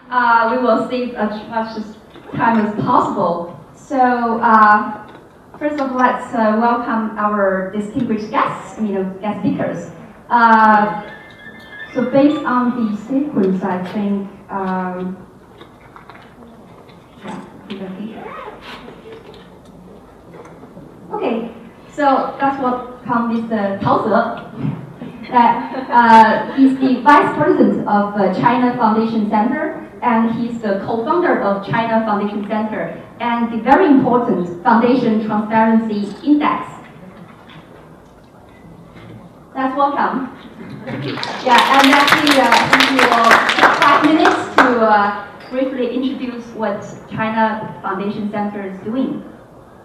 we will save as much time as possible. So first of all, let's welcome our distinguished guests, guest speakers. So based on the sequence, I think, okay, so let's welcome Mr. Tao Ze, that he's the Vice President of China Foundation Center, and he's the co-founder of China Foundation Center and the very important Foundation Transparency Index. Let's welcome. Thank you. Yeah, and actually, I think we will take 5 minutes to briefly introduce what China Foundation Center is doing.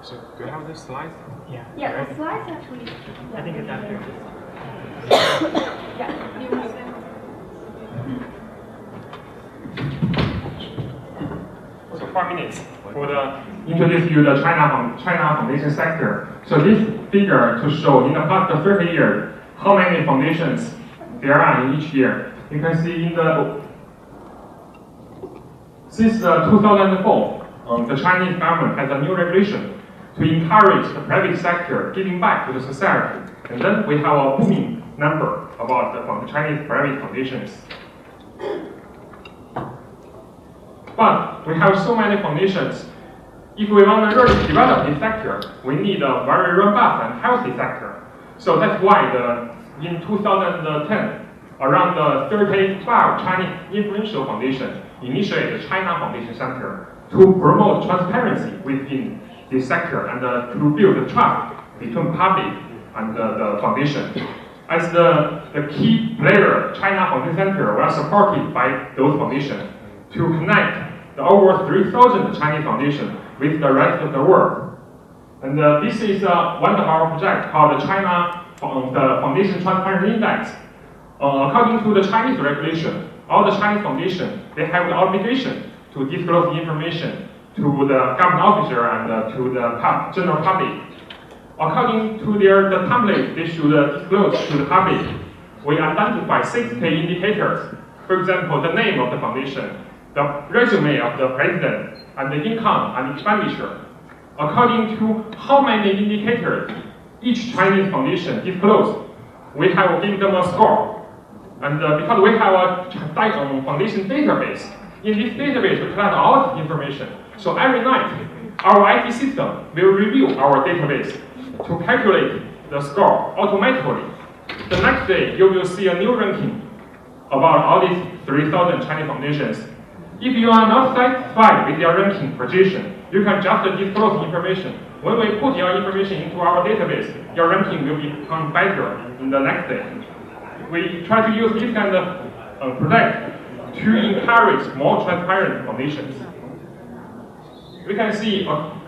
So, do you have the slides? Yeah. Yeah, the slides actually. I think it's after. Yeah, you want to So 5 minutes for the introduce you the China Foundation sector. So this figure to show in the past 30 years how many foundations there are in each year. You can see in the since 2004, the Chinese government has a new regulation to encourage the private sector giving back to the society. And then we have a booming number about the Chinese private foundations. But we have so many foundations. If we want to really develop this sector, we need a very robust and healthy sector. So that's why in 2010, around 35 Chinese influential foundations initiated the China Foundation Center to promote transparency within this sector and to build the trust between public and the foundation. As the key player, China Foundation Center was supported by those foundations to connect the over 3,000 Chinese foundations with the rest of the world. And this is one of our projects called the the Foundation Transparency Index. According to the Chinese regulation, all the Chinese foundations, they have the obligation to disclose the information to the government officer and to the general public. According to the template they should disclose to the public, we identify 6 key indicators. For example, the name of the foundation, the resume of the president, and the income and expenditure. According to how many indicators each Chinese foundation disclosed, we have given them a score. And because we have a foundation database, in this database we collect all the information. So every night, our IT system will review our database to calculate the score automatically. The next day, you will see a new ranking about all these 3,000 Chinese foundations. If you are not satisfied with your ranking position, you can just disclose information. When we put your information into our database, your ranking will become better in the next day. We try to use this kind of project to encourage more transparent foundations. We can see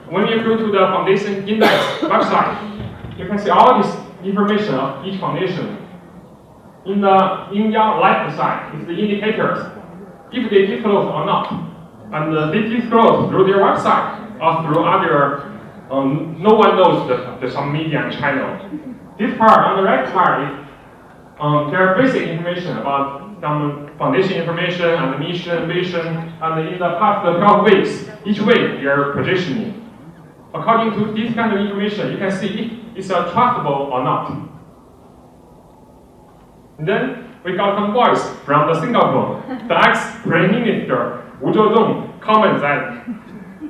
when you go to the Foundation Index website, you can see all this information of each foundation. In your left side is the indicators, if they disclose or not. And they disclose through their website or through other, no one knows some media channel. This part on the right part is their basic information about some foundation information and the mission, vision, and in the past 12 weeks, each week they are positioning. According to this kind of information, you can see if it's trustable or not. And then we got some voice from the Singapore. The ex-Prime Minister Wu Zheodong comments that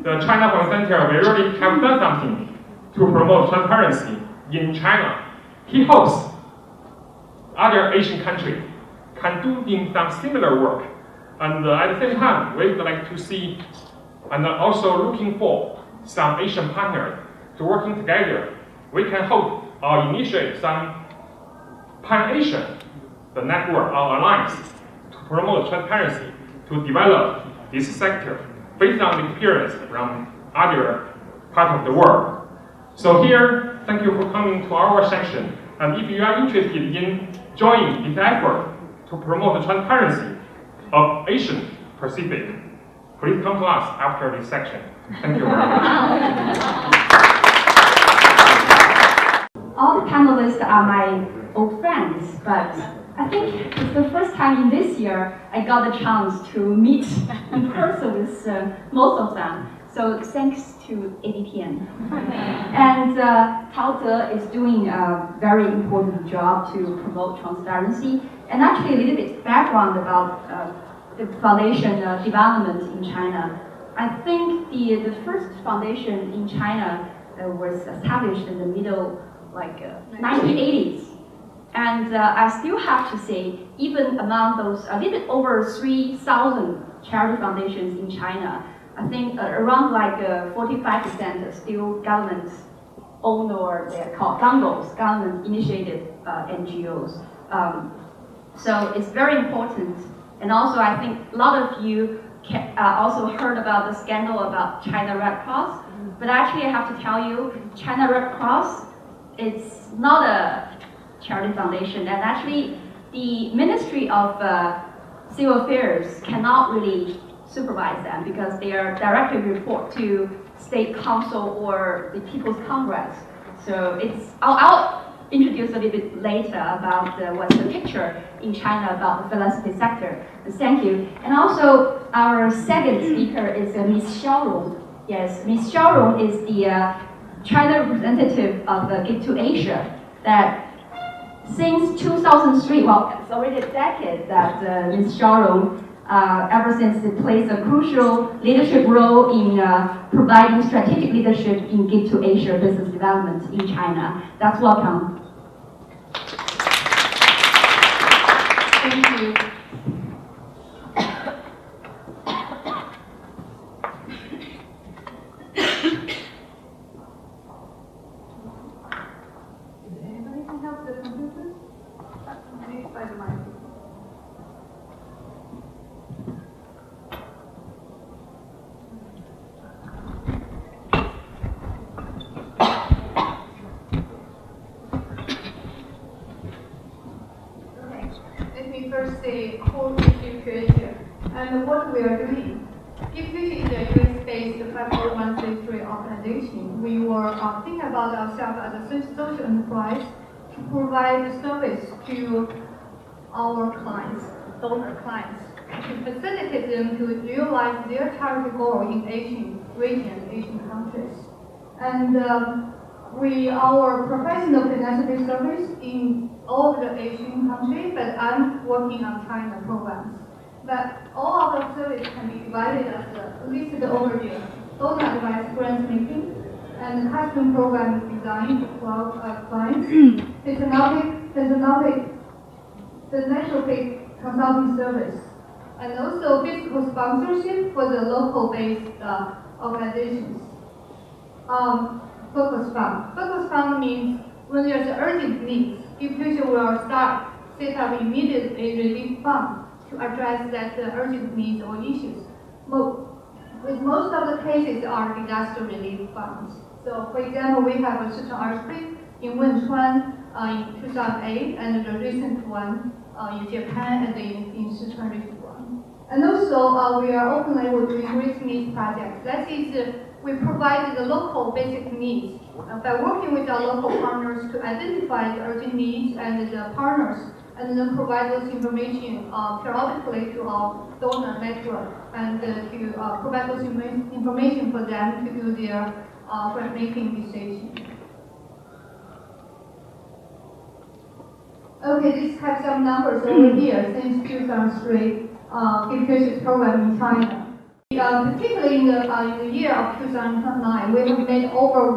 the China Foundation Center will really have done something to promote transparency in China. He hopes other Asian countries can do some similar work. And at the same time, we would like to see and also looking for some Asian partners to working together. We can hope or initiate some Pan-Asian network or alliance to promote transparency, to develop this sector based on the experience from other parts of the world. So here, thank you for coming to our session. And if you are interested in joining this effort to promote the transparency of Asian Pacific, please come to us after this section. Thank you very much. All the panelists are my old friends, but I think it's the first time in this year I got the chance to meet in person with most of them. So thanks to ADPN. And Tao Te is doing a very important job to promote transparency. And actually a little bit background about the foundation development in China. I think the first foundation in China was established in the middle, 1980s. And I still have to say, even among those, a little bit over 3,000 charity foundations in China, I think around 45% are still government-owned, or they're called gangos, government-initiated NGOs. So it's very important. And also, I think a lot of you also heard about the scandal about China Red Cross. But actually, I have to tell you, China Red Cross is not a charity foundation, and actually the Ministry of Civil Affairs cannot really supervise them because they are directly report to State Council or the People's Congress. So I'll introduce a little bit later about what's the picture in China about the philanthropy sector. Thank you. And also our second speaker is Ms. Xiao Rong. Yes, Ms. Xiao Rong is the China representative of Give to Asia that since 2003, well, it's already a decade that Ms. Xiao Rong, ever since it plays a crucial leadership role in providing strategic leadership in Give to Asia business development in China. That's welcome. Thank you. First say who is Give to Asia and what we are doing. Give to Asia is a US-based 501c3 organization. We were thinking about ourselves as a social enterprise to provide service to our clients, donor clients, to facilitate them to realize their charity goal in Asian region, Asian countries. And our professional philanthropy service in all of the Asian countries, but I'm working on China programs. But all of our service can be divided as listed over here. Donor advice grant making and custom program design for our clients, philanthropic consulting service, and also physical sponsorship for the local-based organizations. Focus fund. Focus fund means when there's an urgent need, Give to Asia will set up immediate relief fund to address that urgent needs or issues. With most of the cases are disaster relief funds. So, for example, we have a Sichuan earthquake in Wenchuan in 2008, and the recent one in Japan and in Sichuan recent one. And also, we are openly doing risk needs projects. That is, we provide the local basic needs by working with our local partners to identify the urgent needs and the partners, and then provide those information periodically to our donor network, and to provide those information for them to do their grant-making decision. Okay, this has some numbers over here since 2003, Give to Asia's program in China. Particularly in the year of 2009, we have made over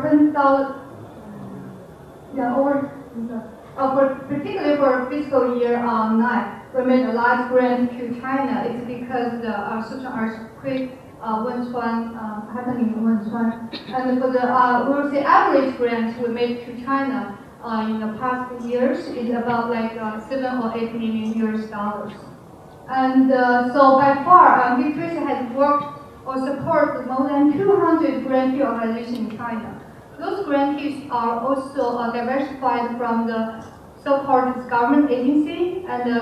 10,000. Particularly for fiscal year 9, we made a large grant to China. It's because the Sichuan earthquake Wenchuan happening in Wenchuan, and for the average grant we made to China in the past years is about $7 or $8 million. And so by far, Give to Asia has worked or supported more than 200 grantee organizations in China. Those grantees are also diversified from the so-called government agency and the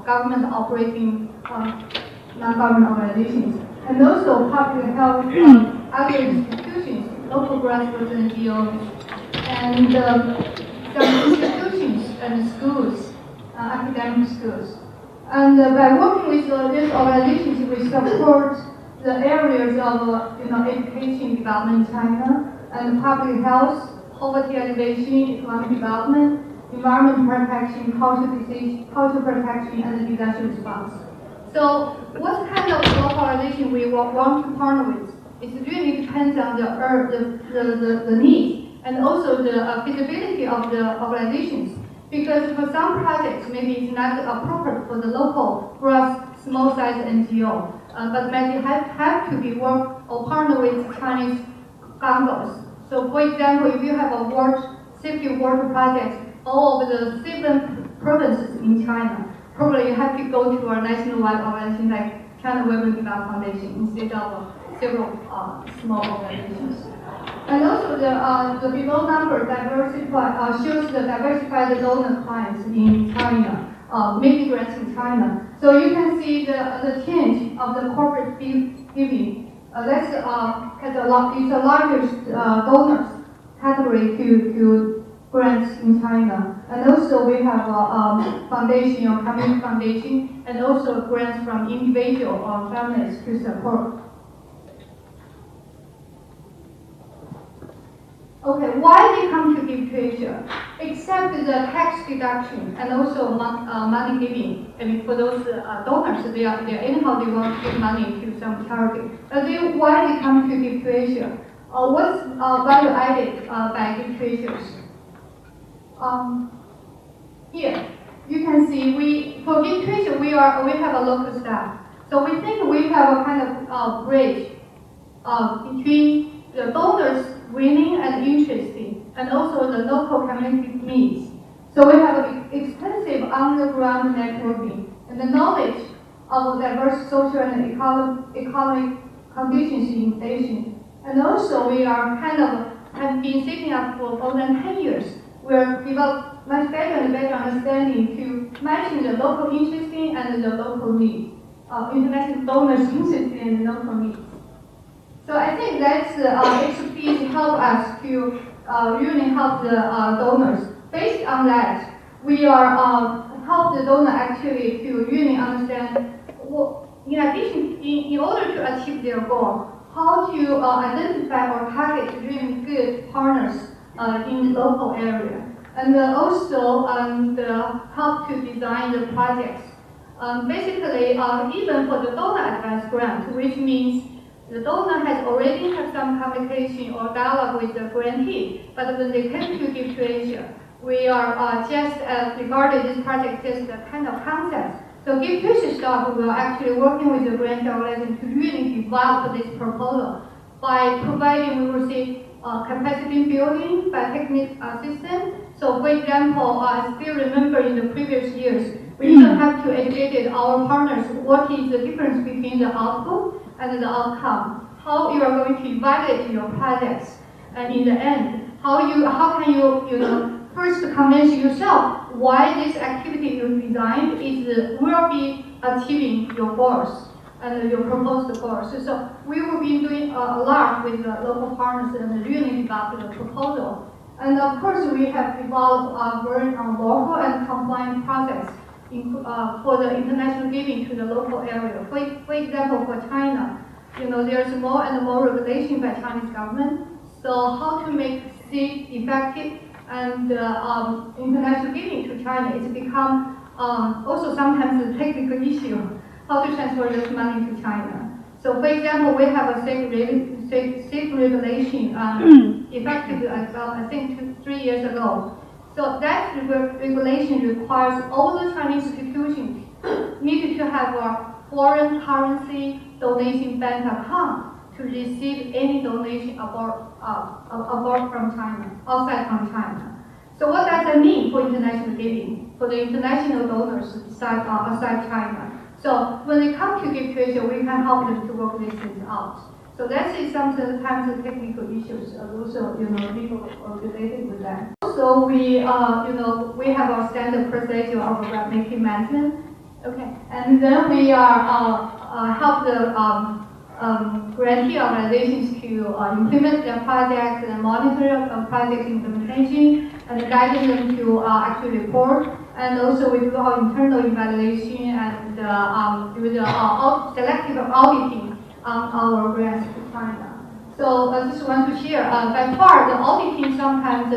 government operating non-government organizations, and also public health other institutions, local grassroots NGOs. And some institutions and schools, academic schools. And by working with these organizations, we support the areas of education development in China and public health, poverty alleviation, economic development, environment protection, cultural protection, and disaster response. So what kind of local organization we want to partner with? It really depends on the needs and also the feasibility of the organizations. Because for some projects, maybe it's not appropriate for the local for a small size NGO, but maybe have to be work or partner with Chinese governments. So for example, if you have a safety water project all over the 7 provinces in China, probably you have to go to a nationwide organization like China Women Development Foundation instead of several small organizations. And also the below number shows the diversified donor clients in China, making grants in China. So you can see the change of the corporate giving. That's it's the largest donors category to grants in China. And also we have a foundation or community foundation, and also grants from individual or families to support. Okay, why they come to give to Asia? Except the tax deduction and also money giving. I mean, for those donors, they anyhow they want to give money to some charity. Why they come to give to Asia? What's value added by give to Asia? Here you can see for give to Asia we have a local staff. So we think we have a kind of bridge between the donors willing and interested, and also the local community needs. So we have extensive on-the-ground networking and the knowledge of diverse social and economic conditions in Asia. And also we have been setting up for more than 10 years. We're developed much better and better understanding to matching the local interest and the local needs, international donors interested in local needs. So I think that's expertise help us to really help the donors. Based on that, we are help the donor actually to really understand in addition, in order to achieve their goal, how to identify or target really good partners in the local area, and also help to design the projects. Basically, even for the donor advance grant, which means the donor has already had some communication or dialogue with the grantee, but when they come to give to Asia, we are just regarded this project as a kind of concept. So Give to Asia staff will actually working with the grant organization to really develop this proposal by providing, we will say, capacity building by technical assistance. So for example, I still remember in the previous years, we even have to educate our partners what is the difference between the output and the outcome. How you are going to evaluate your projects, and in the end, how can you first convince yourself why this activity you designed will be achieving your goals and your proposed goals. So we will be doing a lot with the local partners and really develop the proposal. And of course, we have developed a very local and compliant process for the international giving to the local area. For example, for China, there's more and more regulation by Chinese government. So how to make it effective and international giving to China, it's become also sometimes a technical issue, how to transfer this money to China. So for example, we have a safe regulation effective I think 3 years ago. So that regulation requires all the Chinese institutions need to have a foreign currency donation bank account to receive any donation abroad from China, outside from China. So what does that mean for international giving, for the international donors outside China? So when they come to give to Asia, we can help them to work these things out. So that is sometimes technical issues, also legal related with that. Also, we have our standard procedure of grant making management. Okay, and then we help the grantee organizations to implement their projects and monitor project implementation and guide them to actually report. And also we do our internal evaluation and do the selective auditing on our grants to China. So I just want to share, by far the auditing sometimes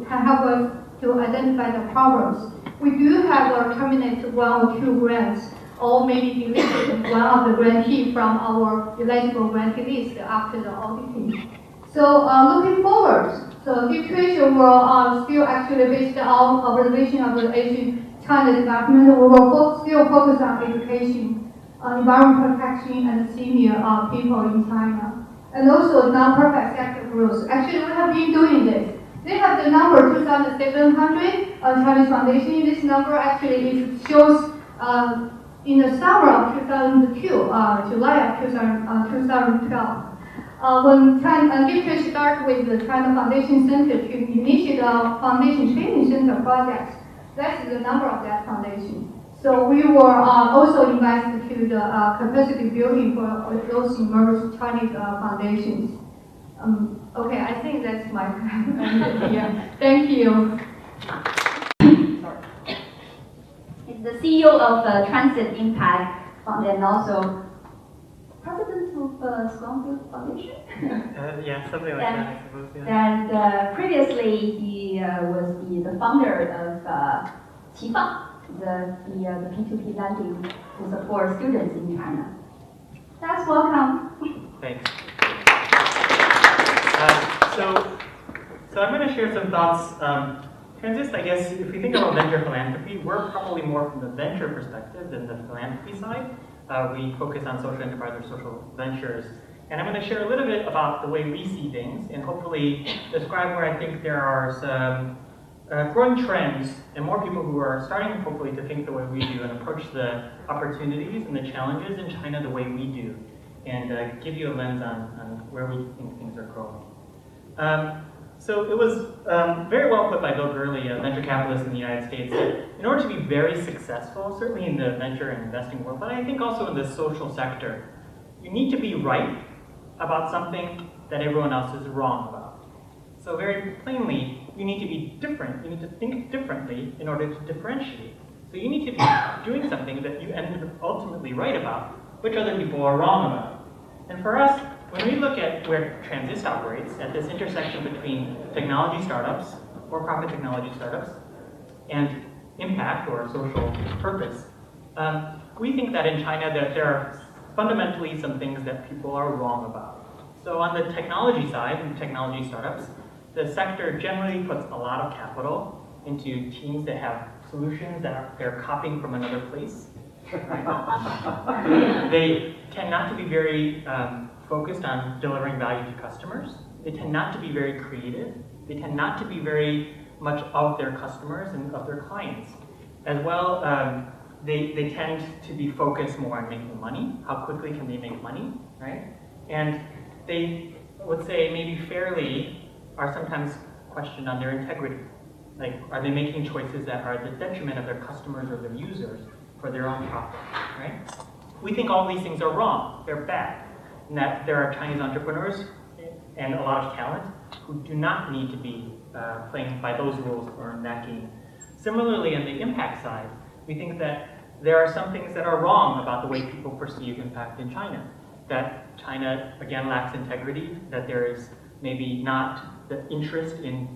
can help us to identify the problems. We do have or terminate one or two grants, or maybe deleted one of the grantee from our eligible grantee list after the auditing. So looking forward, so situation will still actually based on observation of the Asian-China development. We will still focus on education, environment protection, and senior people in China, and also non-profit sector growth. Actually, we have been doing this. They have the number 2,700 Chinese Foundation. This number actually shows in the summer of 2002, July of 2012. When Gift started with the China Foundation Center to initiate a foundation training center project, that's the number of that foundation. So we were also invited to the capacity building for those emerging Chinese foundations. Okay, I think that's my yeah. Thank you. He's the CEO of Transit Impact Fund and also president of Squamfield Foundation. Yeah, something like that, I suppose. Yeah. And previously he was the founder of Qifang, the P2P lending to support students in China. That's welcome. Thanks. So I'm going to share some thoughts. Transist, I guess, if we think about venture philanthropy, we're probably more from the venture perspective than the philanthropy side. We focus on social enterprise or social ventures. And I'm going to share a little bit about the way we see things and hopefully describe where I think there are some growing trends and more people who are starting hopefully to think the way we do and approach the opportunities and the challenges in China the way we do, and give you a lens on where we think things are growing. So it was very well put by Bill Gurley, a venture capitalist in the United States, that in order to be very successful, certainly in the venture and investing world, but I think also in the social sector, you need to be right about something that everyone else is wrong about. So very plainly, you need to be different. You need to think differently in order to differentiate. So you need to be doing something that you end up ultimately right about, which other people are wrong about. And for us, when we look at where Transist operates, at this intersection between technology startups, for-profit technology startups, and impact or social purpose, we think that in China that there are fundamentally some things that people are wrong about. So on the technology side, in technology startups, the sector generally puts a lot of capital into teams that have solutions that they're copying from another place. They tend not to be very focused on delivering value to customers. They tend not to be very creative. They tend not to be very much of their customers and of their clients. As well, they tend to be focused more on making money. How quickly can they make money, right? And they would say maybe fairly are sometimes questioned on their integrity. Like, are they making choices that are at the detriment of their customers or their users for their own profit, right? We think all these things are wrong. They're bad. And that there are Chinese entrepreneurs and a lot of talent who do not need to be playing by those rules or in that game. Similarly, on the impact side, we think that there are some things that are wrong about the way people perceive impact in China. That China, again, lacks integrity, that there is maybe not the interest in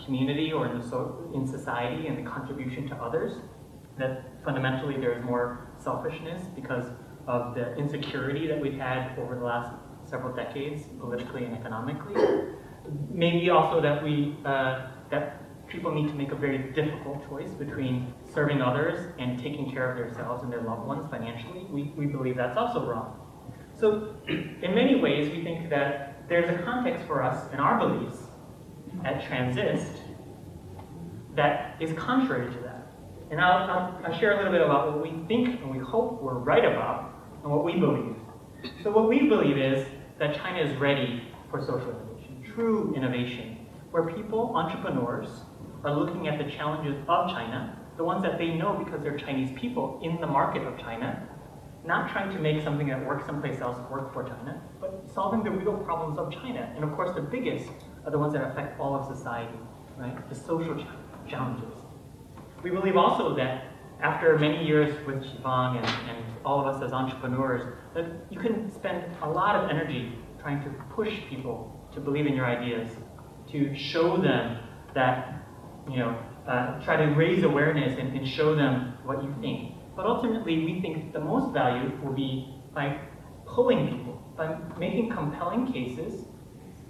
community or in society and the contribution to others, that fundamentally there is more selfishness because of the insecurity that we've had over the last several decades, politically and economically. Maybe also that that people need to make a very difficult choice between serving others and taking care of themselves and their loved ones financially. We believe that's also wrong. So in many ways, we think that there's a context for us in our beliefs at Transist that is contrary to that. And I'll share a little bit about what we think and we hope we're right about and what we believe. So what we believe is that China is ready for social innovation, true innovation, where people, entrepreneurs, are looking at the challenges of China, the ones that they know because they're Chinese people in the market of China, not trying to make something that works someplace else work for China, but solving the real problems of China. And of course, the biggest are the ones that affect all of society, right? The social challenges. We believe also that after many years with Xifang and all of us as entrepreneurs, that you can spend a lot of energy trying to push people to believe in your ideas, to show them that, try to raise awareness and show them what you think. But ultimately, we think the most value will be by pulling people, by making compelling cases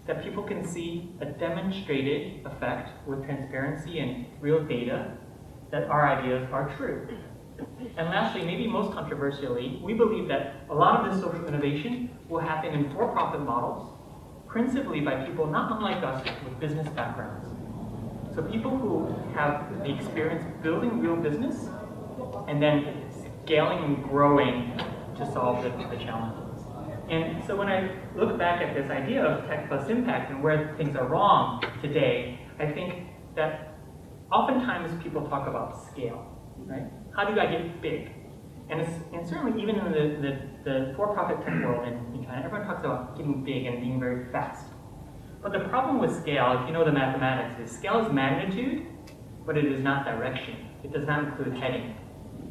that people can see a demonstrated effect with transparency and real data that our ideas are true. And lastly, maybe most controversially, we believe that a lot of this social innovation will happen in for-profit models, principally by people not unlike us with business backgrounds. So people who have the experience building real business and then scaling and growing to solve the challenges. And so when I look back at this idea of tech plus impact and where things are wrong today, I think that oftentimes people talk about scale, right? How do I get big? And certainly even in the for-profit tech world in China, everyone talks about getting big and being very fast. But the problem with scale, if you know the mathematics, is scale is magnitude, but it is not direction. It does not include heading.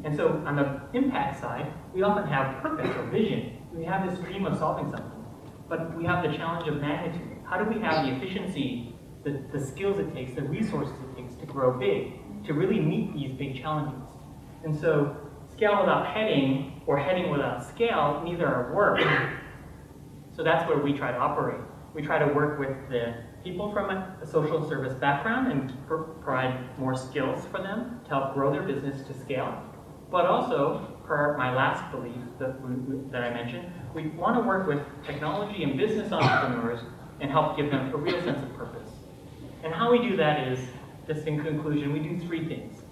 And so on the impact side, we often have purpose or vision. We have this dream of solving something. But we have the challenge of magnitude. How do we have the efficiency, the skills it takes, the resources it takes to grow big, to really meet these big challenges? And so scale without heading or heading without scale, neither are work. So that's where we try to operate. We try to work with the people from a social service background and provide more skills for them to help grow their business to scale. But also, per my last belief that I mentioned, we want to work with technology and business entrepreneurs and help give them a real sense of purpose. And how we do that is, just in conclusion, we do three things.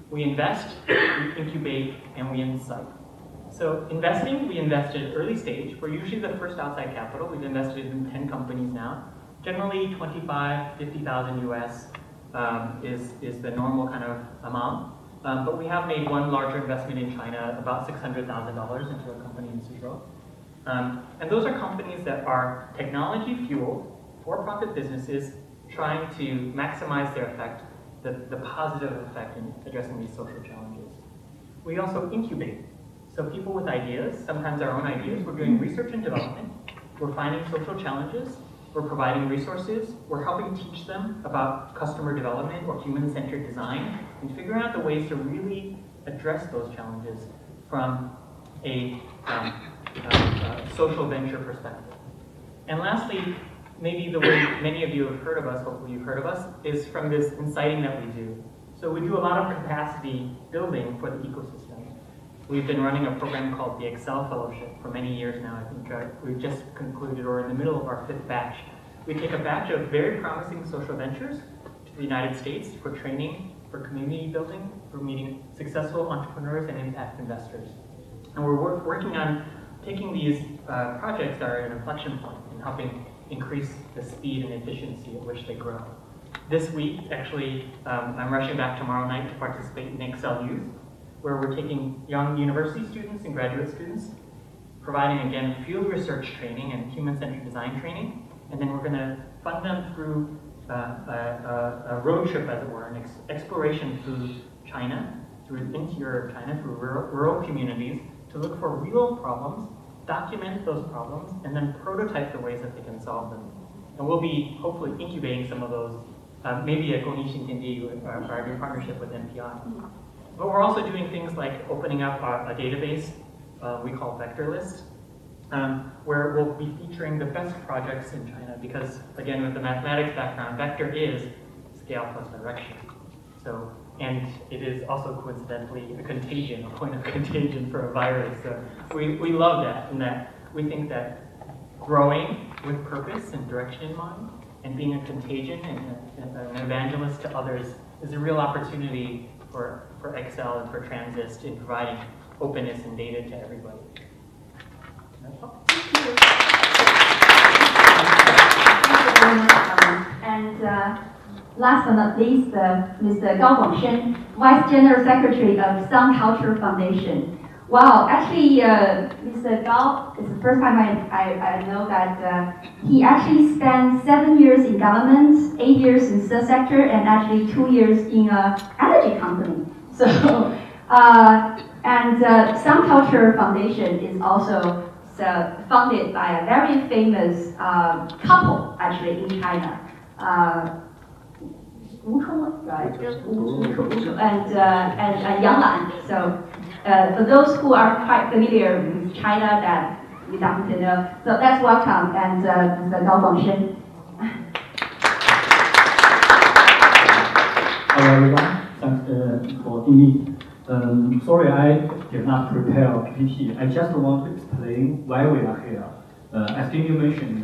We invest, we incubate, and we incite. So investing, we invested early stage. We're usually the first outside capital. We've invested in 10 companies now. Generally 25, 50,000 US is the normal kind of amount. But we have made one larger investment in China, about $600,000 into a company in Suzhou. And those are companies that are technology-fueled, for-profit businesses trying to maximize their effect, the positive effect in addressing these social challenges. We also incubate. So people with ideas, sometimes our own ideas, we're doing research and development, we're finding social challenges, we're providing resources, we're helping teach them about customer development or human-centered design, and figuring out the ways to really address those challenges from a social venture perspective. And lastly, maybe the way many of you have heard of us, hopefully you've heard of us, is from this inciting that we do. So we do a lot of capacity building for the ecosystem. We've been running a program called the Excel Fellowship for many years now. I think we've just concluded or in the middle of our 5th batch. We take a batch of very promising social ventures to the United States for training, for community building, for meeting successful entrepreneurs and impact investors. And we're working on taking these projects that are an inflection point and helping increase the speed and efficiency at which they grow. This week, actually, I'm rushing back tomorrow night to participate in Excel Youth, where we're taking young university students and graduate students, providing, again, field research training and human-centered design training, and then we're going to fund them through a road trip, as it were, an exploration through China, through the interior of China, through rural communities, to look for real problems, document those problems, and then prototype the ways that they can solve them. And we'll be hopefully incubating some of those, maybe at Gongyi Xintiandi, our new partnership with NPI. But we're also doing things like opening up a database we call VectorList, where we'll be featuring the best projects in China because, again, with the mathematics background, vector is scale plus direction. So, and it is also coincidentally a contagion, a point of contagion for a virus. So we love that, and that we think that growing with purpose and direction in mind and being a contagion and an evangelist to others is a real opportunity for Excel and for Transist in providing openness and data to everybody. That's all. Thank you. Thank you very much. And last but not least, Mr. Gao Guangshen, Vice General Secretary of Sun Culture Foundation. Wow, actually, Mr. Gao, it's the first time I know that he actually spent 7 years in government, 8 years in the sector, and actually 2 years in an energy company. So, Sun Culture Foundation is also funded by a very famous couple actually in China. Wu Chong, right? And Yang Lan. So for those who are quite familiar with China, that you happen to know. So that's welcome, and Mr. Gao Guangshen. Hello everyone, thanks for Dini. Sorry, I did not prepare a PPT. I just want to explain why we are here. As Dini mentioned,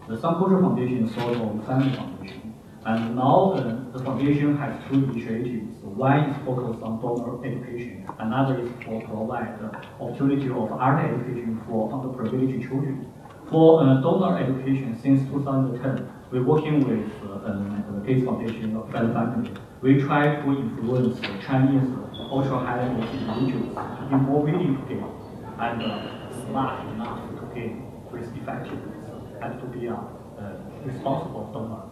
the Sun Culture Foundation is sort of a family foundation. And now the foundation has two initiatives. One is focused on donor education, another is for provide the opportunity of art education for underprivileged children. For donor education, since 2010, we're working with the Gates Foundation of Fed Family. We try to influence Chinese ultra-high-net individuals to be more willing to give and smart enough to give with effectiveness and to be a responsible donor.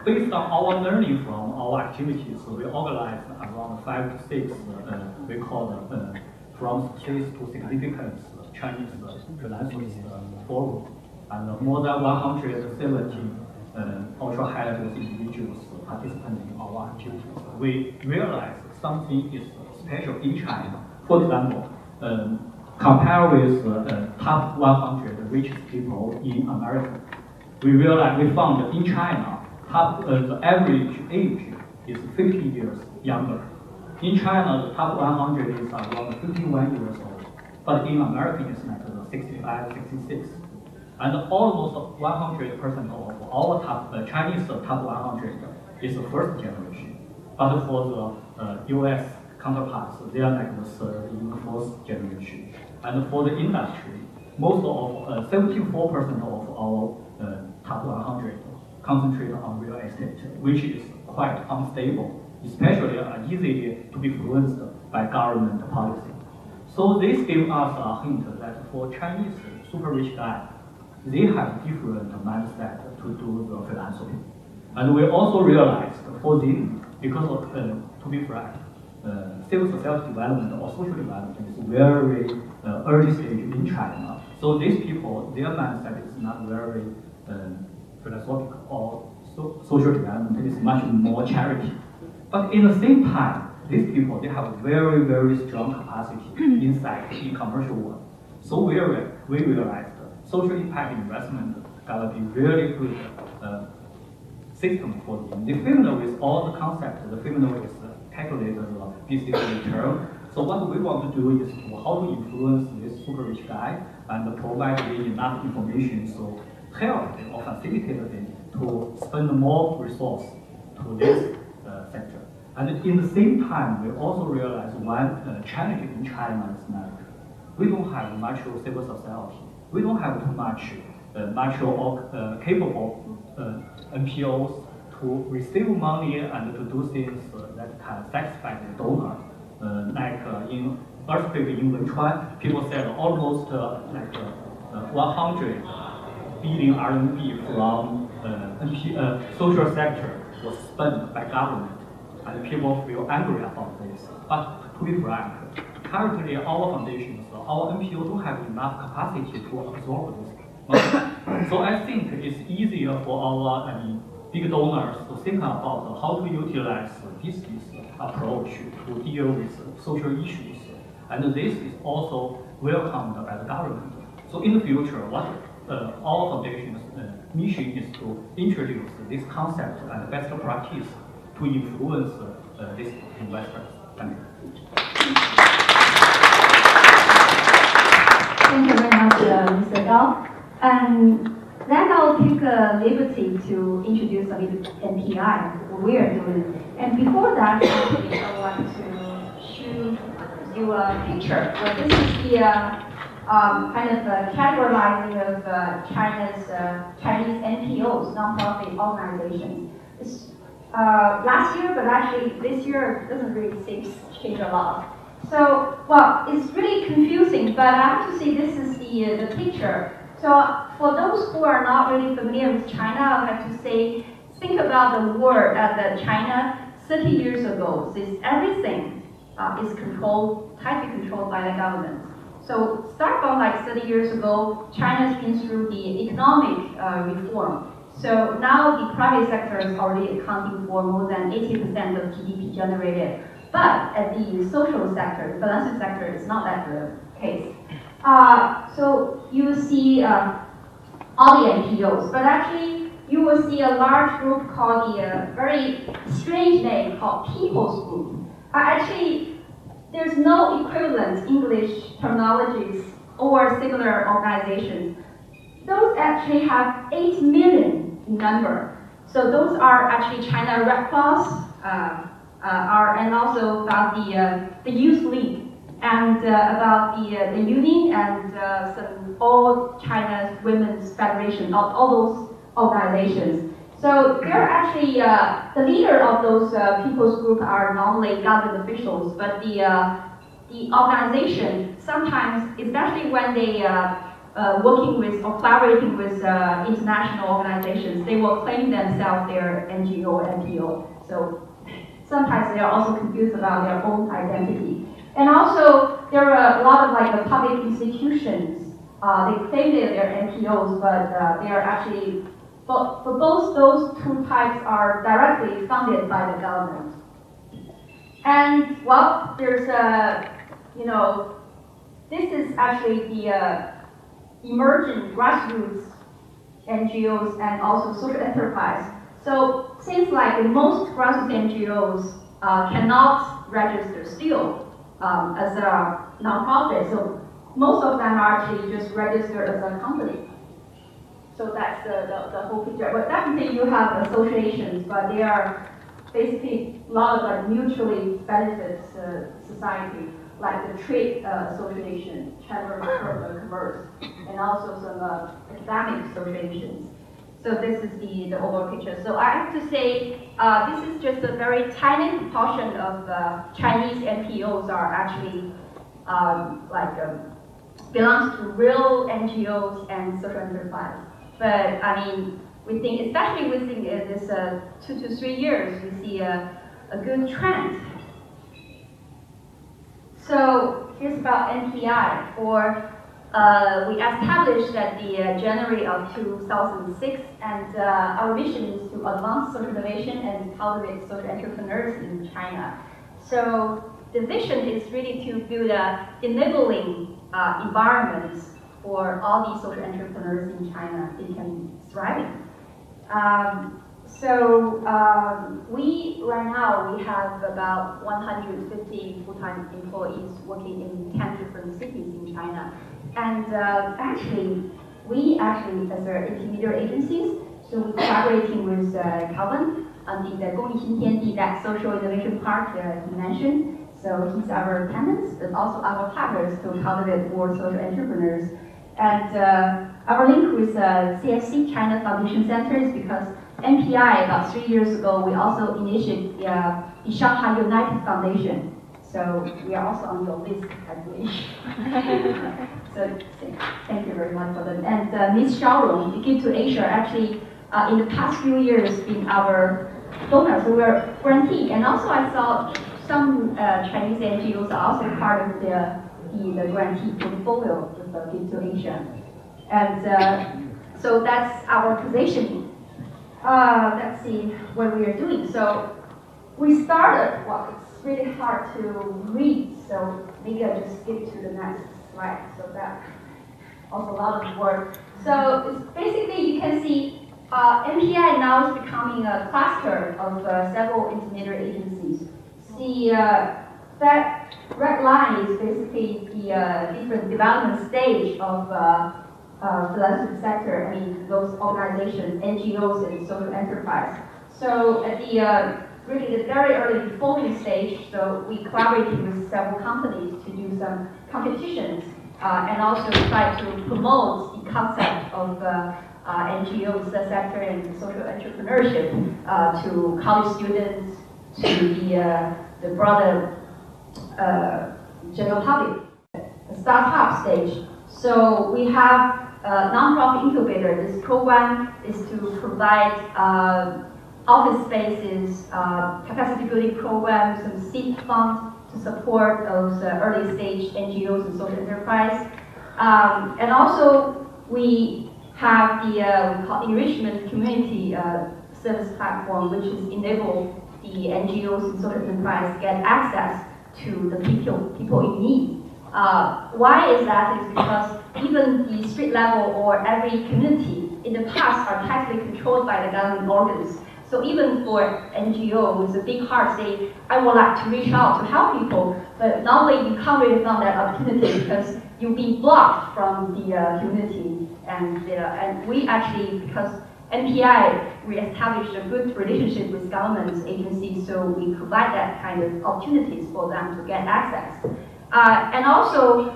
Based on our learning from our activities, we organized around 5 to 6, we call from space to significance Chinese philanthropist forum, and more than 170 ultra-high-net individuals participating in our activities. We realized something is special in China. For example, compare with top 100 richest people in America. We realized we found in China, the average age is 50 years younger. In China, the top 100 is around 51 years old, but in America, it's like 65, 66. And almost 100% of our Chinese top 100 is the first generation. But for the US counterparts, they are like the third, even fourth generation. And for the industry, most of 74% of our top 100 concentrate on real estate, which is quite unstable, especially easily to be influenced by government policy. So this gives us a hint that for Chinese super rich guys, they have different mindset to do the philanthropy. And we also realized for them, because of, to be frank, civil society development or social development is very early stage in China. So these people, their mindset is not very philosophical or social development, it is much more charity. But in the same time, these people, they have very, very strong capacity inside in commercial world. So we realized social impact investment gotta be really good system for them. They familiar with all the concepts, they familiar with calculator business return. So what we want to do is how to influence this super rich guy and provide them enough information so help them or facilitate them to spend more resource to this sector. And in the same time, we also realize one challenge in China is that we don't have much civil society. We don't have too much capable NPOs to receive money and to do things that can satisfy the donor. Like in earthquake in Wenchuan, people said almost 100 billion RMB from social sector was spent by government, and people feel angry about this. But to be frank, currently our foundations, our NPO don't have enough capacity to absorb this money. So I think it's easier for our big donors to think about how to utilize this approach to deal with social issues. And this is also welcomed by the government. So in the future, what our foundation's mission is to introduce this concept and best practice to influence these investors. Thank you. Thank you very much, Mr. Gao. And then I'll take a liberty to introduce a little NPI, what we are doing. And before that, I want to show you a picture. This is the kind of categorizing of China's Chinese NPOs, nonprofit organizations. It's, last year, but actually this year doesn't really change a lot. So, well, it's really confusing, but I have to say this is the picture. So for those who are not really familiar with China, I have to say, think about the world that China 30 years ago, since everything is tightly controlled by the government. So start from like 30 years ago, China's been through the economic reform. So now the private sector is already accounting for more than 80% of GDP generated. But at the social sector, the financial sector, is not that the case. So you will see all the NGOs, but actually you will see a large group called the very strange name called People's Group. Actually, there's no equivalent English terminologies or similar organizations. Those actually have 8 million in number. So those are actually China Red Cross, and also about the Youth League, and about the Union, and all China's Women's Federation, all those organizations. So they're actually, the leader of those people's group are normally government officials, but the organization sometimes, especially when they working with or collaborating with international organizations, they will claim themselves their NGO or NPO. So sometimes they are also confused about their own identity. And also, there are a lot of like public institutions. They claim they're NPOs, but they are actually, for both those two types are directly funded by the government. And well, there's this is actually the emerging grassroots NGOs and also social enterprise. So since like most grassroots NGOs cannot register still as a nonprofit, so most of them are actually just registered as a company. So that's the whole picture. But definitely you have associations, but they are basically a lot of like mutually benefits society, like the trade association, chamber of commerce, and also some academic associations. So this is the overall picture. So I have to say, this is just a very tiny portion of Chinese NPOs are actually belongs to real NGOs and social enterprise. But I mean, we think, especially within this 2 to 3 years, we see a good trend. So here's about NPI. We established at the January of 2006, and our mission is to advance social innovation and cultivate social entrepreneurs in China. So the vision is really to build a enabling environment for all these social entrepreneurs in China. They can thrive. Right now we have about 150 full-time employees working in 10 different cities in China. And we actually, as our intermediary agencies, so we're collaborating with Calvin on the 公益新天地, that social innovation park he mentioned. So he's our tenants, but also our partners to cultivate more social entrepreneurs. And our link with CFC, China Foundation Center, is because NPI, about 3 years ago, we also initiated the Shanghai United Foundation. So we are also on your list, I believe. So thank you very much for that. And Ms. Xiaorong, Give to Asia, actually in the past few years been our donor, so we're grantee. And also I saw some Chinese NGOs are also part of the grantee portfolio with Give to Asia. And so that's our positioning. Let's see what we are doing. So we started, well, it's really hard to read, so maybe I'll just skip to the next slide. So that also a lot of work. So it's basically, you can see NPI now is becoming a cluster of several intermediary agencies. That red line is basically the different development stage of philanthropic sector, I mean those organizations, NGOs and social enterprise. So at really the very early forming stage, so we collaborated with several companies to do some competitions and also try to promote the concept of NGOs sector and social entrepreneurship to college students, to the broader general public, startup stage. So we have a nonprofit incubator. This program is to provide office spaces, capacity building programs, some seed funds to support those early stage NGOs and social enterprise. And also we have the we call enrichment community service platform, which is enable the NGOs and social enterprise to get access to the people in need. Why is that? Is because even the street level or every community in the past are tightly controlled by the government organs. So even for NGO with a big heart say, I would like to reach out to help people, but normally you can't really find that opportunity because you'll be blocked from the community. And we actually, because NPI, we established a good relationship with government agencies, so we provide that kind of opportunities for them to get access. And also,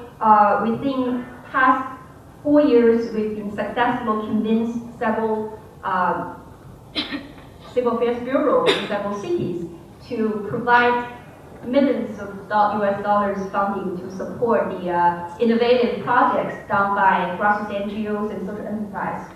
within past 4 years, we've been successful convinced several civil affairs bureaus in several cities to provide millions of US dollars funding to support the innovative projects done by grassroots NGOs and social enterprise.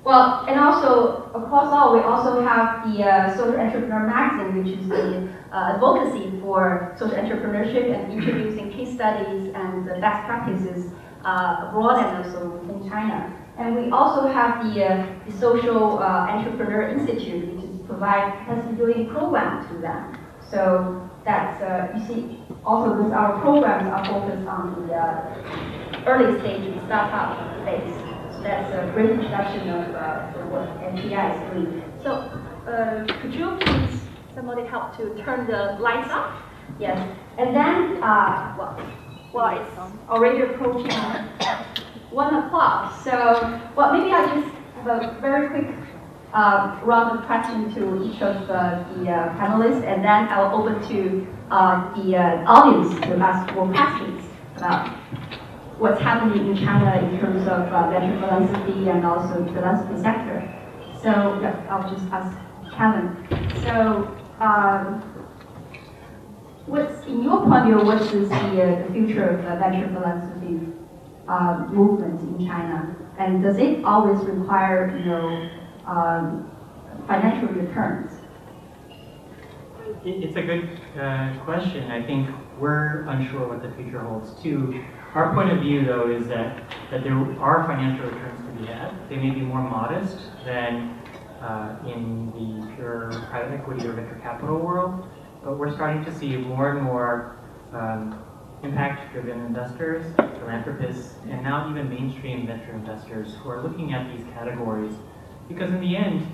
Well, and also, across all, we also have the Social Entrepreneur Magazine, which is the advocacy for social entrepreneurship and introducing case studies and the best practices abroad and also within China. And we also have the Social Entrepreneur Institute, which is provide capacity building program to them. So that's, you see, also with our programs are focused on the early stage startup phase. So that's a great introduction of what NPI is doing. So could you please, somebody help to turn the lights off? Yes. And then, well, it's already approaching 1 o'clock. So, well, maybe I'll just have a very quick round of questions to each of the panelists, and then I'll open to the audience to ask more questions about what's happening in China in terms of venture philanthropy and also the philanthropy sector. So, yeah, I'll just ask Kevin. So, what's, in your point of view, what is the future of venture philanthropy movement in China, and does it always require, financial returns? It's a good question. I think we're unsure what the future holds too. Our point of view, though, is that there are financial returns to be had. They may be more modest than in the pure private equity or venture capital world, but we're starting to see more and more impact-driven investors, philanthropists, and now even mainstream venture investors who are looking at these categories. Because in the end,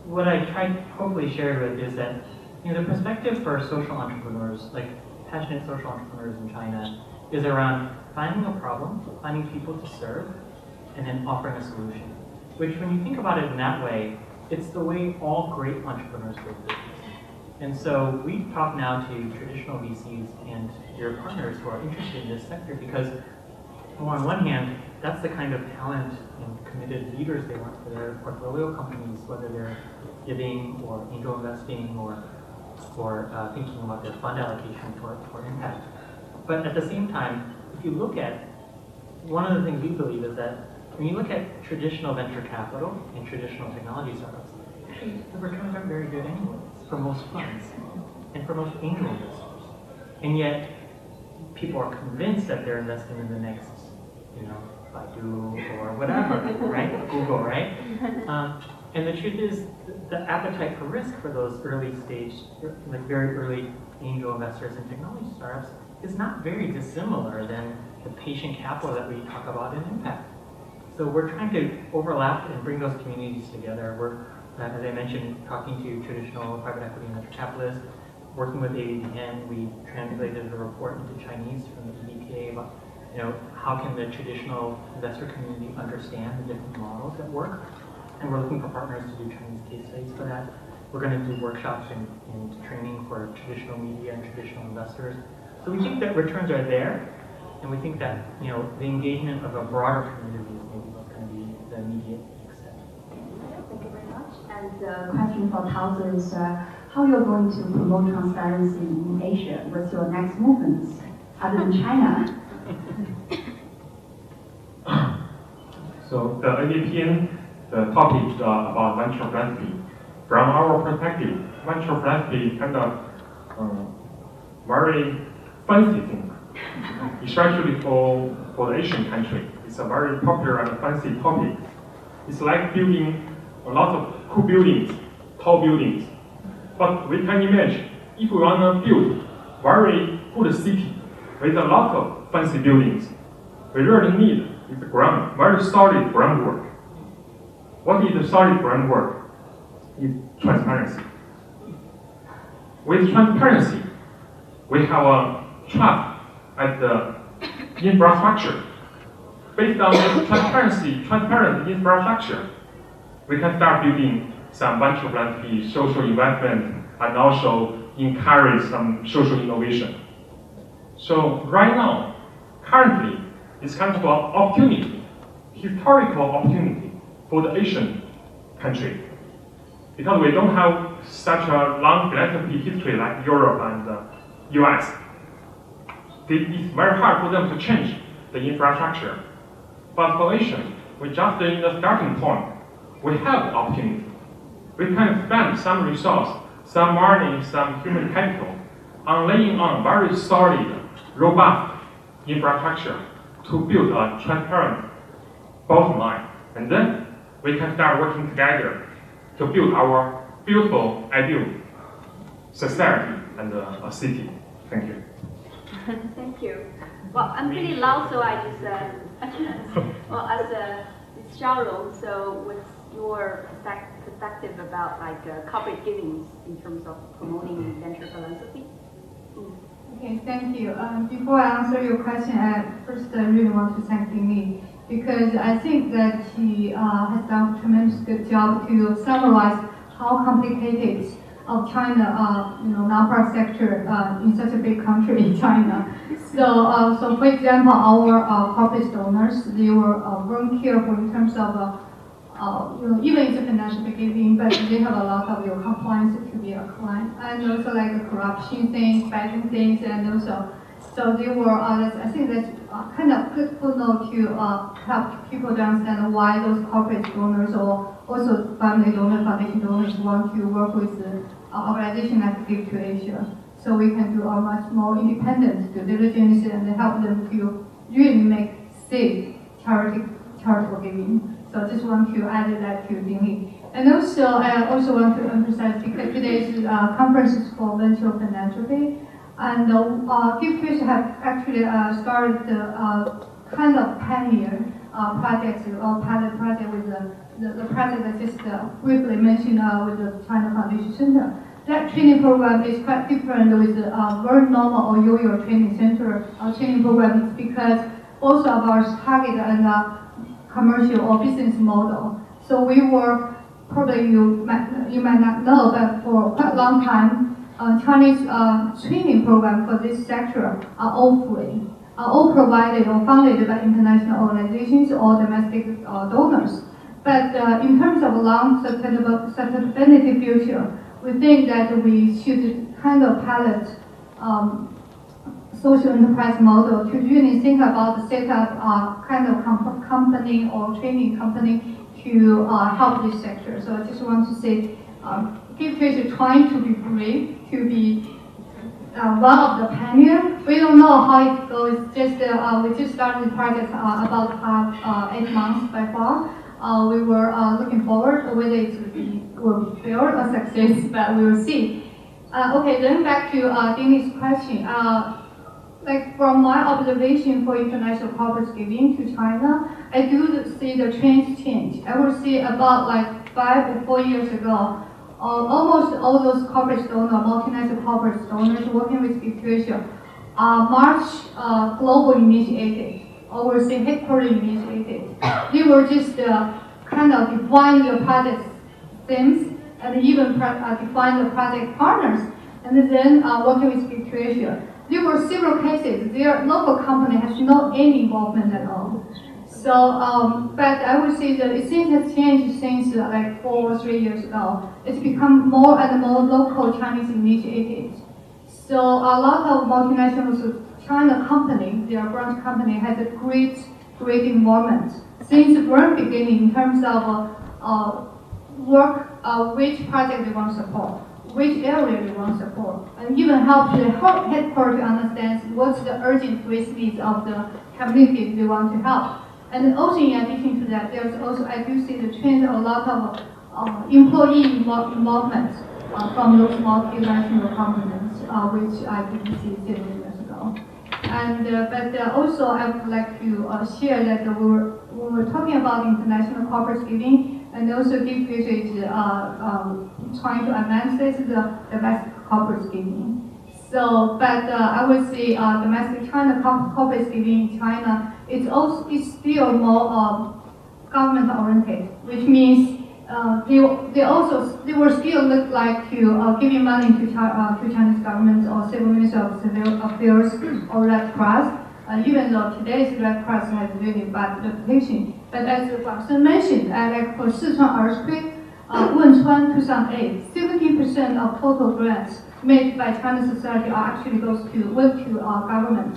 what I tried to hopefully share with is that the perspective for social entrepreneurs, like passionate social entrepreneurs in China, is around finding a problem, finding people to serve, and then offering a solution. Which, when you think about it in that way, it's the way all great entrepreneurs do business. And so we talk now to traditional VCs and your partners who are interested in this sector because, well, on one hand, that's the kind of talent and committed leaders they want for their portfolio companies, whether they're giving or angel investing or thinking about their fund allocation for impact. But at the same time, if you look at, one of the things we believe is that when you look at traditional venture capital and traditional technology startups, actually the returns aren't very good anyways for most funds and for most angel investors. And yet, people are convinced that they're investing in the next, Baidu or whatever, right? Google, right? And the truth is, the appetite for risk for those early stage, like very early angel investors in technology startups is not very dissimilar than the patient capital that we talk about in impact. So we're trying to overlap and bring those communities together. We're, as I mentioned, talking to traditional private equity and venture capitalists, working with ADN. We translated a report into Chinese from the EDPA about, how can the traditional investor community understand the different models that work. And we're looking for partners to do Chinese case studies for that. We're going to do workshops and training for traditional media and traditional investors. So we think that returns are there, and we think that the engagement of a broader community is maybe what's going to be the immediate next step. Thank you very much. And the question for Tao is, how you're going to promote transparency in Asia? What's your next movements other than China? So the ADPN, the topic is about venture philanthropy. From our perspective, venture philanthropy is kind of very fancy thing, especially for the Asian country. It's a very popular and fancy topic. It's like building a lot of cool buildings, tall buildings. But we can imagine, if we want to build very good city with a lot of fancy buildings, we really need is very solid groundwork. What is the solid groundwork? Is transparency. With transparency, we have a trust at the infrastructure. Based on this transparent infrastructure, we can start building some venture philanthropy, social investment, and also encourage some social innovation. So right now, currently, it's kind of an opportunity, historical opportunity for the Asian country. Because we don't have such a long philanthropy history like Europe and the US. It's very hard for them to change the infrastructure. But for Asia, we're just in the starting point. We have the opportunity. We can spend some resource, some money, some human capital on laying on very solid, robust infrastructure to build a transparent bottom line. And then we can start working together to build our beautiful, ideal society and a city. Thank you. Thank you. Well, I'm pretty loud, so I just, well, as Xiaorong, so what's your perspective about like corporate givings in terms of promoting venture philanthropy? Okay, thank you. Before I answer your question, I first really want to thank Ding because I think that he has done a tremendous good job to summarize how complicated of China, non-profit sector in such a big country, China. So for example, our corporate donors, they were very careful in terms of even it's a financial giving, but they have a lot of compliance to be a client, and also like the corruption things, bad things, and also, so they were. I think that's kind of good footnote to help people to understand why those corporate donors or also family donors, foundation donors want to work with the organization like Give to Asia, so we can do a much more independent due diligence and help them to really make safe charitable giving. So I just want to add that to Ding. And also, I also want to emphasize because today's conference is for venture philanthropy, and Give to Asia have actually started kind of pioneer projects or pilot project with the project I just briefly mentioned with the China Foundation Center. That training program is quite different with the very normal or yo-yo training center training program because both of ours target and commercial or business model. So we were probably you might not know, but for quite a long time, Chinese training program for this sector are all free, are all provided or funded by international organizations or domestic donors. But in terms of long sustainability future, we think that we should kind of pilot social enterprise model to really think about the setup kind of company or training company to help this sector. So I just want to say, Give to Asia trying to be brave, to be one of the pioneers. We don't know how it goes. Just we just started the project about 8 months by far. We were looking forward whether it will fail or success, but we will see. Okay, then back to Ding's question. Like from my observation for international corporate giving to China, I do see the trends change. I would say about like 5 or 4 years ago, almost all those corporate donors, multinational corporate donors working with Give to Asia, much global initiated, or we'll say headquarters initiated. They were just kind of define your project themes and even define the project partners, and then working with Give to Asia. There were several cases. Their local company has no any involvement at all. So, but I would say that it has changed since like 4 or 3 years ago. It's become more and more local Chinese initiatives. So a lot of multinational China company, their branch company, has a great involvement since the very beginning in terms of work, which project they want to support, which area they want to support, and even help the headquarters understand what's the urgent needs of the community they want to help. And also in addition to that, there's also, I do see the trend a lot of employee involvement from those multinational companies, which I didn't see several years ago. And but also I would like to share that when we're talking about international corporate giving, and also DFuture is trying to advance the domestic corporate giving. So, but I would say domestic China corporate giving in China is still more government oriented, which means they will still look like to giving money to Chinese government or civil ministry of civil affairs or Red Cross. Even though today's Red Cross has really bad reputation, but as Guangsun mentioned, like for Sichuan earthquake, Wenchuan 2008, 70% of total grants made by China society actually went to government,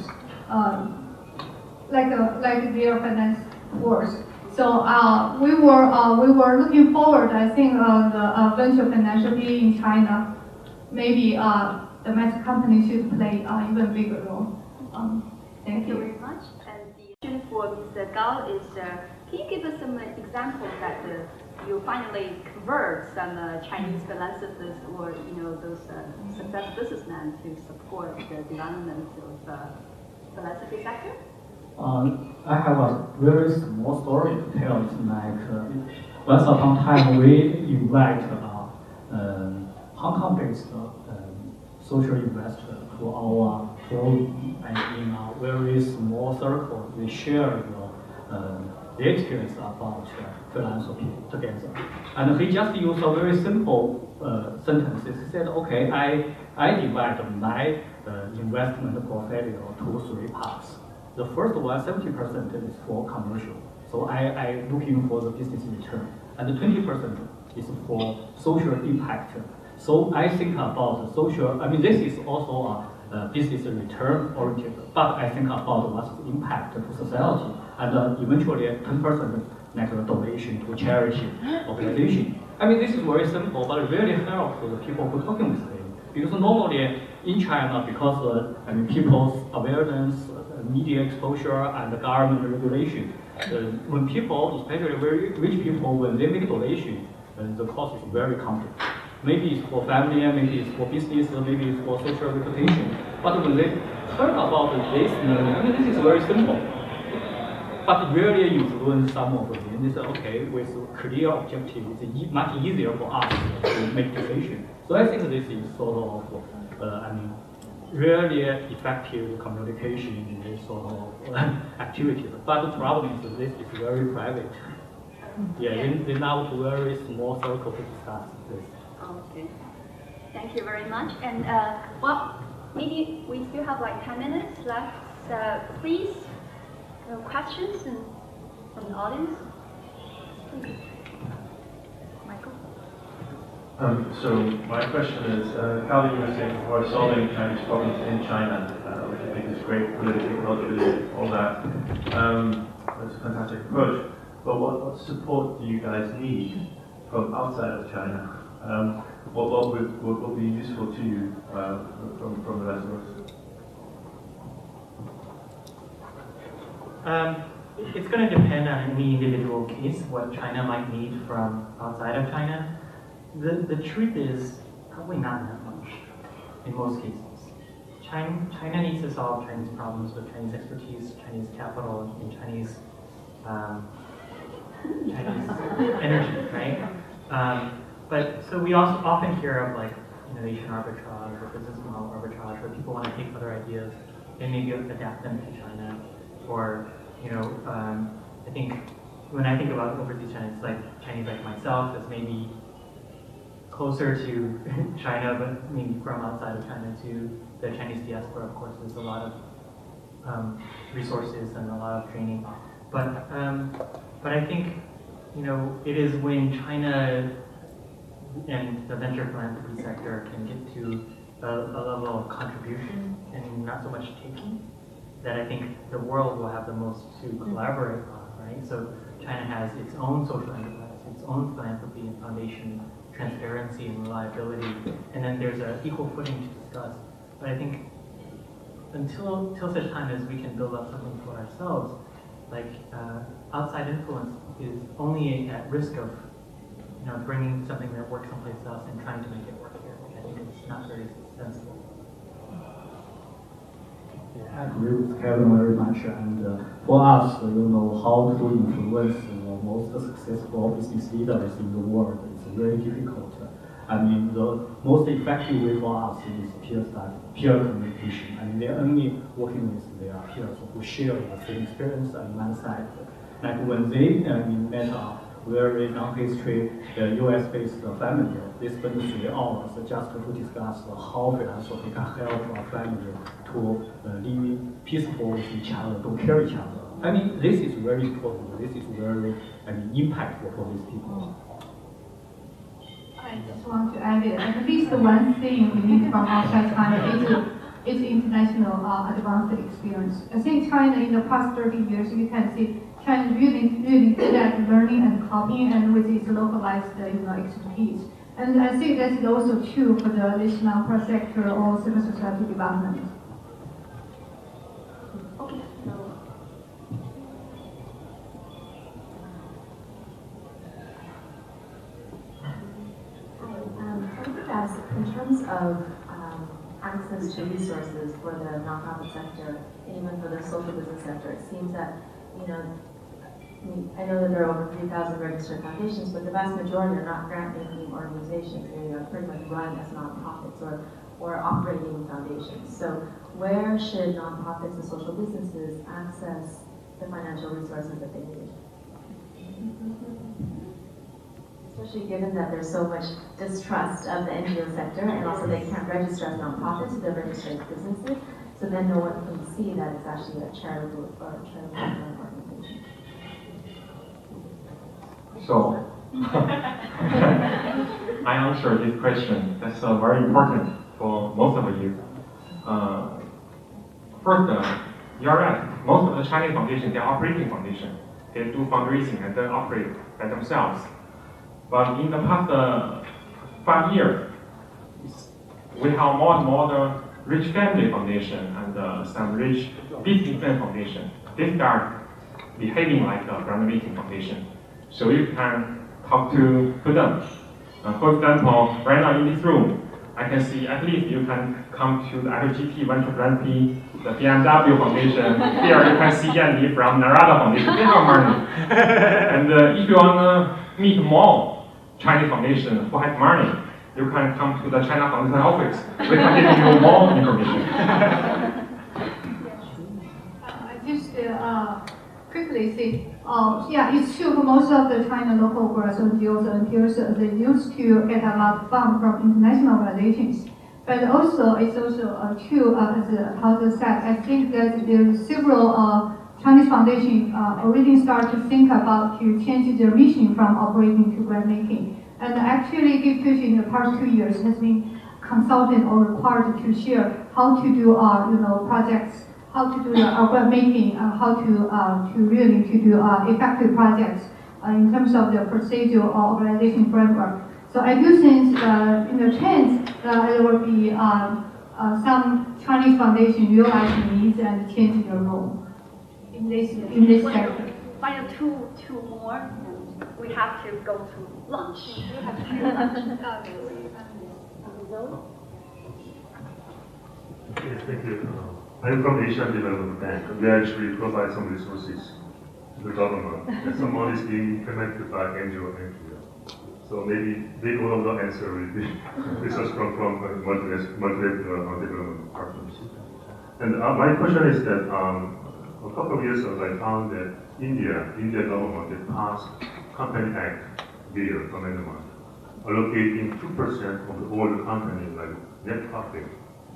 like their finance force. So we were looking forward. I think the venture financial giving in China, maybe domestic companies should play even bigger role. Thank you very much. And the question for Mr. Gao is, can you give us some examples that you finally convert some Chinese philanthropists or those successful businessmen to support the development of philanthropy sector? I have a very small story to tell. It's like once upon a time we invite Hong Kong-based social investor to our forum, and in a very small circle, we share the experience about philanthropy together. And he just used a very simple sentences. He said, okay, I divide my investment portfolio to 3 parts. The first one, 70% is for commercial. So I looking for the business return. And the 20% is for social impact. So I think about social, this is also a business return oriented, but I think about what's the impact to society. And eventually 10% like a donation to charity organization. This is very simple, but it really helps the people who are talking with me. Because normally in China, because people's awareness, media exposure, and government regulation, when people, especially very rich people, when they make donation, the cost is very complex. Maybe it's for family, maybe it's for business, maybe it's for social reputation. But when they heard about this, this is very simple. But really influence some of them. They say, okay, with clear objective, it's much easier for us to make decisions. So I think this is sort of, really effective communication in this sort of activities. But the problem is this is very private. Yeah, they now very small circle to discuss this. Okay. Thank you very much. And well, maybe we still have like 10 minutes left. Please, questions from the audience? Please. Michael? So my question is, Carly, you were saying before, solving Chinese problems in China, which I think is great politically, culturally, all that. That's a fantastic approach. But what support do you guys need from outside of China? What would be useful to you from the rest of us? It's going to depend on any individual case, what China might need from outside of China. The truth is probably not that much in most cases. China needs to solve Chinese problems with Chinese expertise, Chinese capital, and Chinese energy, right? But so we also often hear of like innovation arbitrage or business model arbitrage, where people want to take other ideas and maybe adapt them to China. Or I think when I think about overseas China, it's like Chinese like myself is maybe closer to China, but maybe from outside of China to the Chinese diaspora. Of course, there's a lot of resources and a lot of training But I think, you know, it is when China and the venture philanthropy sector can get to a level of contribution and not so much taking, that I think the world will have the most to collaborate on, right? So China has its own social enterprise, its own philanthropy and foundation, transparency and reliability, and then there's an equal footing to discuss. But I think until such time as we can build up something for ourselves, like outside influence is only at risk of, you know, bringing something that works someplace else and trying to make it work here. I think it's not very sensible. Yeah, I agree with Kevin very much. And for us, you know, how to influence the most successful business leaders in the world is very difficult. I mean, the most effective way for us is peer communication. I mean, they're only working with their peers who share the same experience and mindset. Like when they met a very long history US-based family, they spent 3 hours just to discuss how philanthropy can help a family to live peaceful with each other, to care each other. I mean, this is very important. This is very, impactful for these people. I just want to add at least one thing we need from outside China is international advanced experience. I think China in the past 30 years, you can see China really good at learning and copying and with its localized expertise. And I think that's also true for this non-profit sector or civil society development. Okay, so I would ask, in terms of access to resources for the nonprofit sector, and even for the social business sector, it seems that, you know, I know that there are over 3,000 registered foundations, but the vast majority are not grant-making organizations. They are pretty much run as nonprofits or operating foundations. So where should nonprofits and social businesses access the financial resources that they need? Especially given that there's so much distrust of the NGO sector, and also they can't register as nonprofits, so they're registered as businesses. So then no one can see that it's actually a charitable organization. So, I answer this question. That's very important for most of you. First, you're right. Most of the Chinese foundations, they're operating foundations. They do fundraising and then operate by themselves. But in the past 5 years, we have more and more the rich family foundation and some rich businessman foundation. They start behaving like a grant-making foundation. So you can talk to them. For example, right now in this room, I can see at least you can come to the LGT Venture Grantee, the BMW Foundation. Here you can see Yanni from Narada Foundation. They have money. And if you want to meet more Chinese foundation who have money, you can come to the China Foundation office. We can give you more information. I just quickly say, yeah, it's true for most of the China local grants NGOs and peers, they used to get a lot of funds from international organizations. But also, it's also true, as Hauser said, I think that there's several Chinese foundations already start to think about to change their mission from operating to grant making. And actually, Give Future in the past 2 years has been consulted or required to share how to do projects, how to do grant making, how to really do effective projects in terms of the procedure or organization framework. So I do think in the chance there will be some Chinese foundation realizing needs and change their role in this sector. Final two more, and we have to go to lunch. Yes, thank you. I'm from Asian Development Bank. We actually provide some resources to the government, and some money is being implemented by NGO and NGO. So maybe one of the answer will be resource from multilateral development partners. And my question is that a couple of years ago, I found that India government they passed Company Act bill amendment, allocating 2% of the all the company like net profit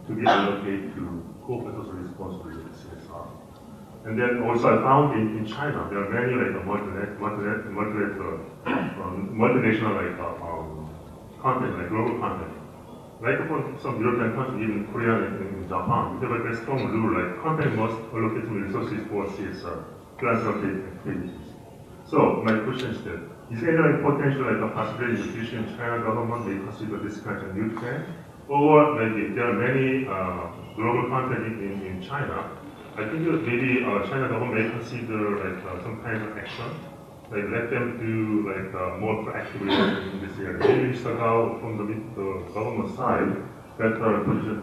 to be allocated to corporate social responsibility (CSR). And then also I found in China there are many like multinational like content, like global content. Like for some European countries, even Korea and Japan, they have like a strong rule like company must allocate some resources for CSR, philanthropic activities. So my question is that, is there any potential like a possibility in the future in China government may consider this kind of new trend? Or maybe there are many global content in China. I think maybe China government may consider like some kind of action, like let them do like more proactively in this area. Maybe Mr. Gao from the government side, better position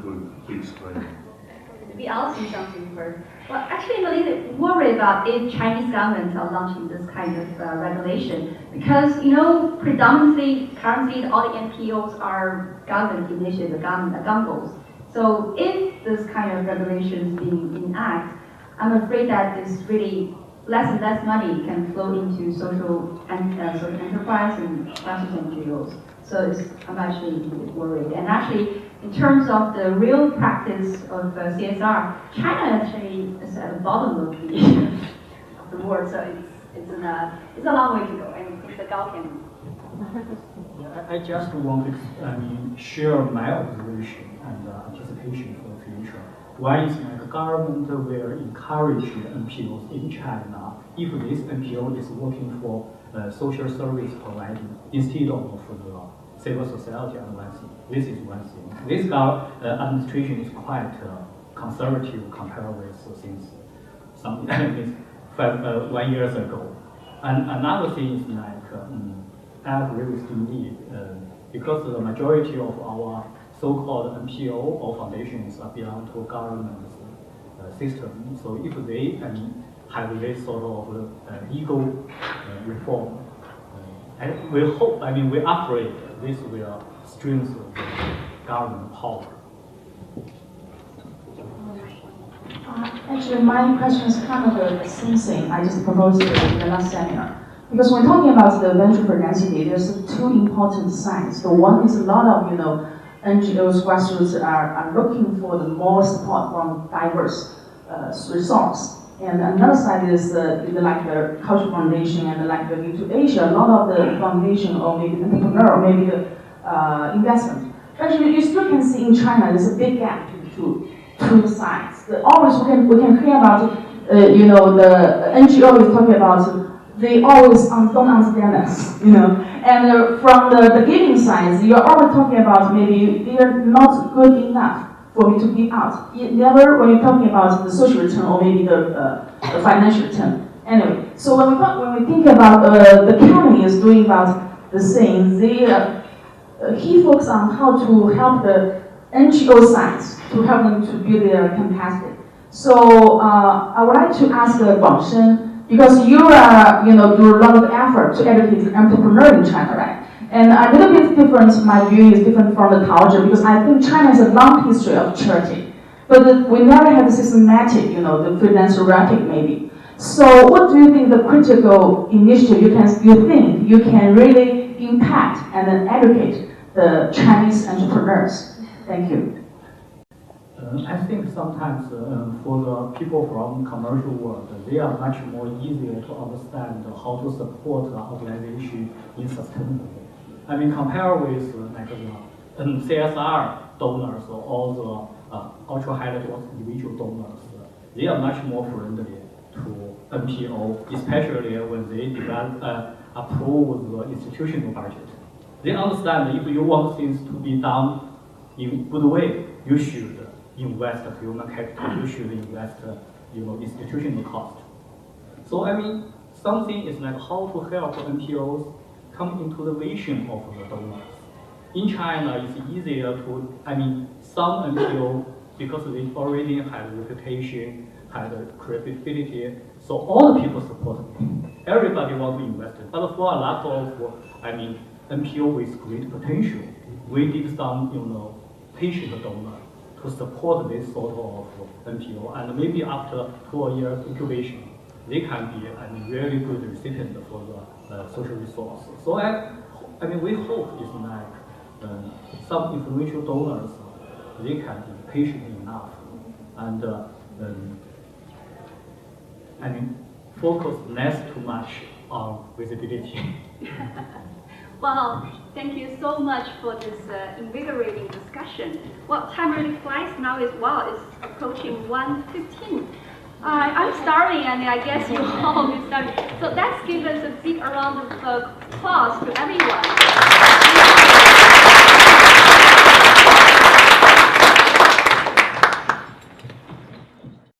to explain. Maybe I'll say something first. Well, actually, I'm a little worried about if Chinese government are launching this kind of regulation because, predominantly, currently, all the NPOs are government initiative, government. So if this kind of regulation is being enacted, I'm afraid that this really less and less money can flow into social enterprise and classic NGOs. So I'm actually a bit worried. And actually, in terms of the real practice of CSR, China actually is at the bottom of the world. So it's a long way to go. And if the Gao can. Yeah, I just want to share my observation and anticipation for the future. One is the government will encourage NPOs in China if this NPO is working for social service providing instead of the civil society advancing. This is one thing. This administration is quite conservative compared with since some 1 year ago. And another thing is I agree with Indeed, because the majority of our so-called NPO or foundations belong to government system. So if they have this sort of legal reform, and we hope, we're afraid this will strengthen the government power. Actually, my question is kind of the same thing I just proposed in the last seminar. Because when talking about the venture density, there's two important signs. The one is a lot of NGOs, grassroots are looking for the more support from diverse resource. And another side is like the cultural foundation and like the into Asia, a lot of the foundation or maybe entrepreneur or maybe the investment. Actually, you still can see in China there's a big gap between two sides. Always we can hear about the NGO is talking about they always don't understand us, And from the giving side, you're always talking about maybe they're not good enough for me to give out. Never when you're talking about the social return or maybe the financial return. Anyway, so when we think about the county is doing about the same, he focuses on how to help the NGO sides to help them to build their capacity. So I would like to ask Guangshen, because you do a lot of effort to educate the entrepreneur in China, right? And a little bit different, my view is different from the Taozi, because I think China has a long history of charity. But we never had a systematic, the philanthropic maybe. So what do you think the critical initiative you think you can really impact and then educate the Chinese entrepreneurs? Thank you. I think sometimes for the people from commercial world, they are much more easier to understand how to support the organization in sustainable way. Compare with like the CSR donors or all the ultra high net worth individual donors, they are much more friendly to NPO, especially when they approve the institutional budget. They understand if you want things to be done in good way, you should invest human capital, you should invest institutional cost. So something is like how to help NPOs come into the vision of the donors. In China, it's easier to, some NPO, because they already have reputation, have credibility, so all the people support them. Everybody wants to invest. But for a lot of, NPO with great potential, we did some, patient donor to support this sort of NPO, and maybe after 2 years incubation, they can be a really good recipient for the social resource. So we hope it's like some influential donors, they can be patient enough and focus less too much on visibility. Well, thank you so much for this invigorating discussion. Well, time really flies now as well. It's approaching 1:15. I'm starving, and I guess you all will be starving. So let's give us a big round of applause to everyone.